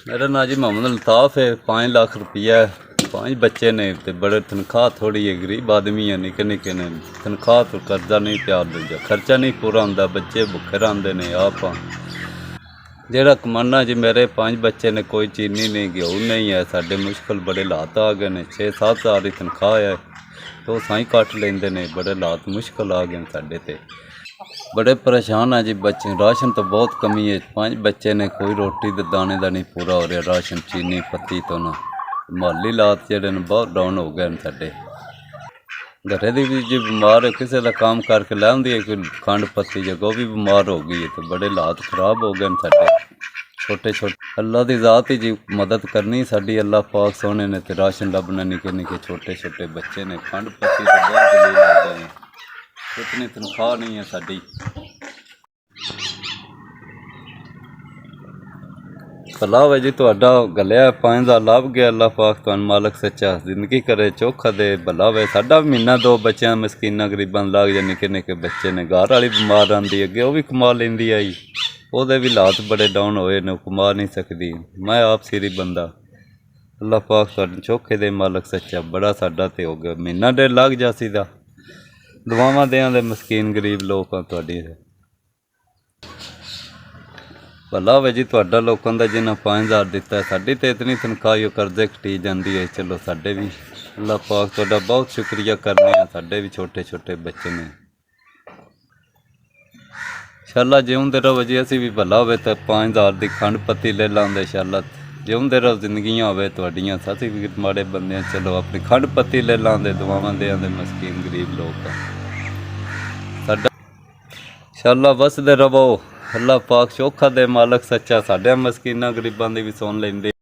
मेरा नाम जी मोहम्मद अल्ताफ है। 5 लाख रुपया है। 5 बच्चे ने तो बड़े तनख्वाह थोड़ी है, गरीब आदमी है, निक्के निक्के ने तनख्वाह तो कर्जा नहीं प्यार दूजा, खर्चा नहीं पूरा होंदा, बच्चे भुखे रहिंदे ने। आप जेड़ा कमाना जी, मेरे 5 बच्चे ने, कोई चीनी नहीं, घ्यू नहीं है। साढ़े मुश्किल बड़े हालात आ गए ने। 6-7 हज़ार की तनख्वाह है तो साई कट लेंदे ने। बड़े हालात मुश्किल आ गए साढ़े ते, बड़े परेशान है जी। बच्चे राशन तो बहुत कमी है। 5 बच्चे ने, कोई रोटी के दाने का नहीं पूरा हो रहा। राशन चीनी पत्ती तो ना माली हालात जेडे बहुत डाउन हो गए साढ़े। घरे दी भी जी बीमार है, किसी का काम करके लैंदी है, कोई खंड पत्ती जगह वो भी बीमार हो गई है। तो बड़े हालात खराब हो गए साढ़े। छोटे छोटे अल्लाह की ज़ात ही जी मदद करनी साड़ी। अल्लाह पाक सोने ने तो राशन लभना। निके निके छोटे छोटे बच्चे ने, खंड पत्ती तो बहुत जलील हो गए हैं। इतनी तनख्वाह नहीं है साड़ी। भला वे जी तुहाडा गलिया 5 हज़ार लभ गया। अल्लाह पाक तुहानू मालक सच्चा जिंदगी करे, चौखा दे। भला वे साडा महीना 2 बच्चों मस्कीना गरीबां लग जाए। निके निके बच्चे ने, घर वाली बीमार आंदी अगे, वो भी कमा लेंदी आई। ਉਹਦੇ भी हालात बड़े डाउन होए ने, कमा नहीं सकती। मैं आप सिरी बंदा। अल्लाह पाक तुहानू चौखे दे मालक सच्चा। बड़ा साडा ते हो गया महीना 1.5 लग जा सीधा। दुआवां देआं दे मस्कीन गरीब लोग आ तुहाडी। भला वे जी तुहाडा लोगों का, जिन्हें 5 हज़ार दिता है। साड़ी तो इतनी तनख्वाह कर्जे कटी जाती है। चलो साढ़े भी अल्लाह पाक तुहाडा बहुत शुक्रिया करने। साढ़े भी छोटे छोटे बच्चे ने। इंशाअल्लाह जिउंदे रहो जी। असी भी भला होवे तो 5 हज़ार की खंड पत्ती ले लांदे। इंशाअल्लाह जिउंदे रहो, जिंदगियां होवे तुहाडियां। असी भी माड़े बंदे हैं, चलो अपनी खंड पत्ती ले लांदे। दुआवां देआं दे मस्कीन गरीब लोग साडा इंशाअल्लाह वसदे रहो। अल्लाह पाक चौखा दे मालक सच्चा। साढ़े मस्कीना गरीबां दी भी सुन लेंदे।